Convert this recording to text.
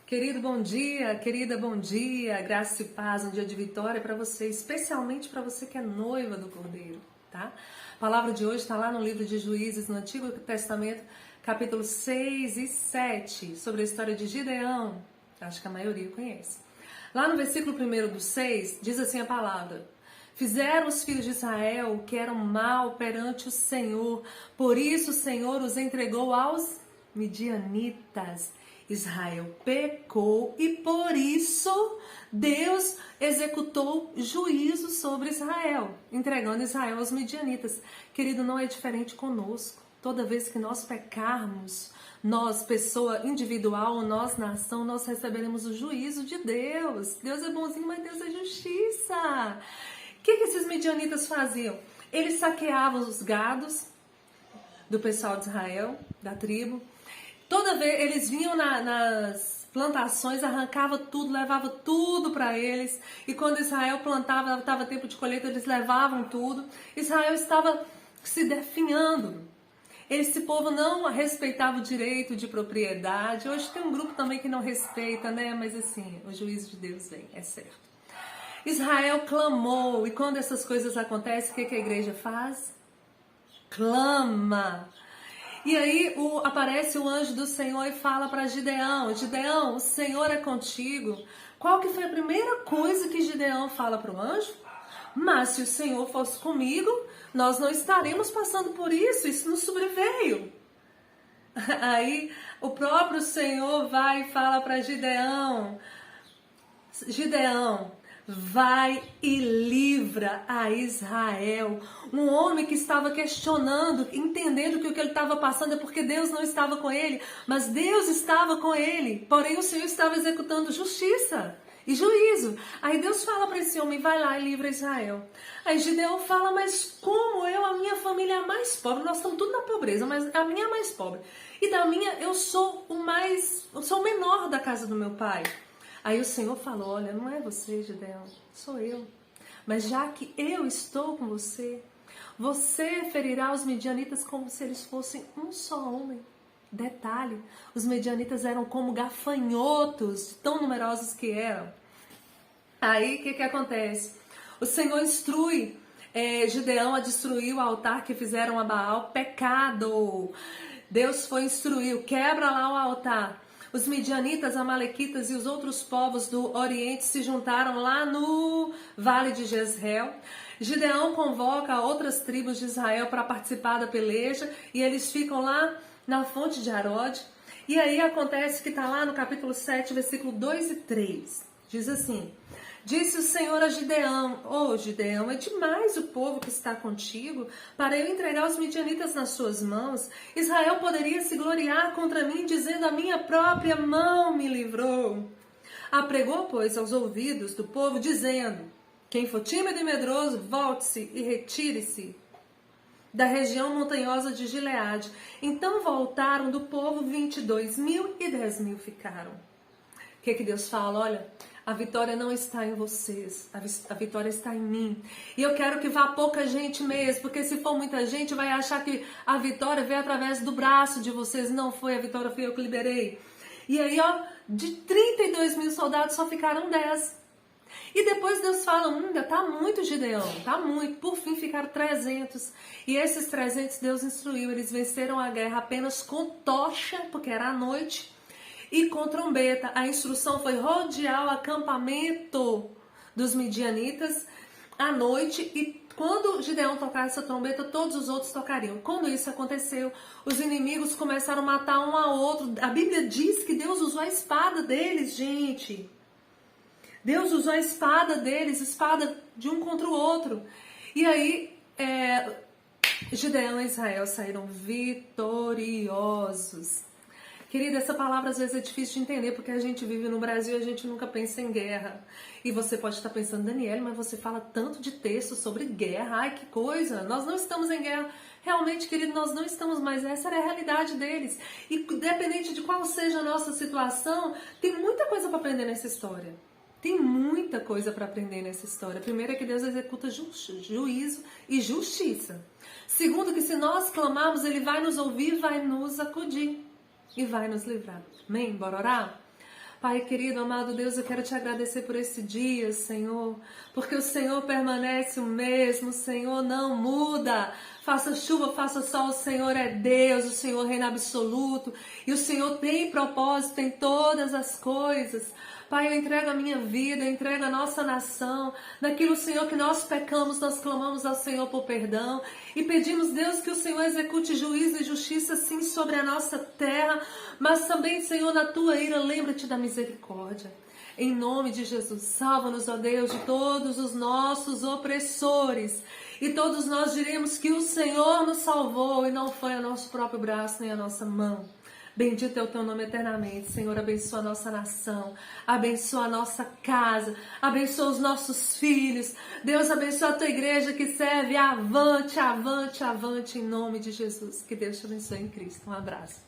Querido, bom dia, querida, bom dia, graça e paz, um dia de vitória para você, especialmente para você que é noiva do Cordeiro, tá? A palavra de hoje está lá no livro de Juízes, no Antigo Testamento, capítulo 6 e 7, sobre a história de Gideão, acho que a maioria conhece. Lá no versículo 1 do 6, diz assim a palavra: Fizeram os filhos de Israel o que era mal perante o Senhor, por isso o Senhor os entregou aos midianitas. Israel pecou e por isso Deus executou juízo sobre Israel, entregando Israel aos midianitas. Querido, não é diferente conosco. Toda vez que nós pecarmos, nós, pessoa individual, nós, nação, nós receberemos o juízo de Deus. Deus é bonzinho, mas Deus é justiça. O que esses midianitas faziam? Eles saqueavam os gados do pessoal de Israel, da tribo. Toda vez eles vinham nas plantações, arrancavam tudo, levavam tudo para eles. E quando Israel plantava, estava tempo de colheita, eles levavam tudo. Israel estava se definhando. Esse povo não respeitava o direito de propriedade. Hoje tem um grupo também que não respeita, né? Mas assim, o juízo de Deus vem, é certo. Israel clamou. E quando essas coisas acontecem, o que a igreja faz? Clama. E aí aparece o anjo do Senhor e fala para Gideão: Gideão, o Senhor é contigo. Qual que foi a primeira coisa que Gideão fala para o anjo? Mas se o Senhor fosse comigo, nós não estaríamos passando por isso nos sobreveio. Aí o próprio Senhor vai e fala para Gideão: Gideão, vai e livra a Israel. Um homem que estava questionando, entendendo que o que ele estava passando é porque Deus não estava com ele, mas Deus estava com ele. Porém, o Senhor estava executando justiça e juízo. Aí Deus fala para esse homem: vai lá e livra Israel. Aí Gideão fala: mas como a minha família é a mais pobre, nós estamos tudo na pobreza, mas a minha é a mais pobre. E da minha, eu sou o menor da casa do meu pai. Aí o Senhor falou: olha, não é você, Gideão, sou eu. Mas já que eu estou com você, você ferirá os midianitas como se eles fossem um só homem. Detalhe, os midianitas eram como gafanhotos, tão numerosos que eram. Aí o que acontece? O Senhor instrui Gideão a destruir o altar que fizeram a Baal. Pecado. Deus foi instruir: quebra lá o altar. Os midianitas, amalequitas e os outros povos do Oriente se juntaram lá no Vale de Jezreel. Gideão convoca outras tribos de Israel para participar da peleja e eles ficam lá na fonte de Arode. E aí acontece que está lá no capítulo 7, versículo 2 e 3. Diz assim: Disse o Senhor a Gideão: Gideão, é demais o povo que está contigo para eu entregar os midianitas nas suas mãos. Israel poderia se gloriar contra mim, dizendo: a minha própria mão me livrou. Apregou, pois, aos ouvidos do povo, dizendo: quem for tímido e medroso, volte-se e retire-se da região montanhosa de Gileade. Então voltaram do povo 22.000 e 10.000 ficaram. O que Deus fala? Olha, a vitória não está em vocês, a vitória está em mim. E eu quero que vá pouca gente mesmo, porque se for muita gente, vai achar que a vitória veio através do braço de vocês. Não foi, a vitória foi eu que liberei. E aí, de 32.000 soldados, só ficaram 10. E depois Deus fala: ainda tá muito, Gideão, tá muito. Por fim ficaram 300. E esses 300 Deus instruiu, eles venceram a guerra apenas com tocha, porque era à noite, e com trombeta. A instrução foi rodear o acampamento dos midianitas à noite, e quando Gideão tocar essa trombeta, todos os outros tocariam. Quando isso aconteceu, os inimigos começaram a matar um ao outro. A Bíblia diz que Deus usou a espada deles, gente. Deus usou a espada deles, espada de um contra o outro. E aí, Gideão e Israel saíram vitoriosos. Querida, essa palavra às vezes é difícil de entender, porque a gente vive no Brasil e a gente nunca pensa em guerra. E você pode estar pensando: Daniela, mas você fala tanto de texto sobre guerra, ai que coisa, nós não estamos em guerra. Realmente, querido, nós não estamos mais, essa era a realidade deles. E independente de qual seja a nossa situação, tem muita coisa para aprender nessa história. Tem muita coisa para aprender nessa história. Primeiro é que Deus executa juízo e justiça. Segundo, que se nós clamarmos, Ele vai nos ouvir, vai nos acudir e vai nos livrar. Amém? Bora orar? Pai querido, amado Deus, eu quero te agradecer por esse dia, Senhor, porque o Senhor permanece o mesmo, o Senhor não muda. Faça chuva, faça sol, o Senhor é Deus, o Senhor reina absoluto, e o Senhor tem propósito em todas as coisas. Pai, eu entrego a minha vida, eu entrego a nossa nação, naquilo, Senhor, que nós pecamos, nós clamamos ao Senhor por perdão e pedimos, Deus, que o Senhor execute juízo e justiça, sim, sobre a nossa terra, mas também, Senhor, na tua ira, lembra-te da misericórdia. Em nome de Jesus, salva-nos, ó Deus, de todos os nossos opressores. E todos nós diremos que o Senhor nos salvou e não foi o nosso próprio braço nem a nossa mão. Bendito é o teu nome eternamente, Senhor. Abençoa a nossa nação, abençoa a nossa casa, abençoa os nossos filhos. Deus, abençoa a tua igreja que serve avante, avante, avante, em nome de Jesus. Que Deus te abençoe em Cristo. Um abraço.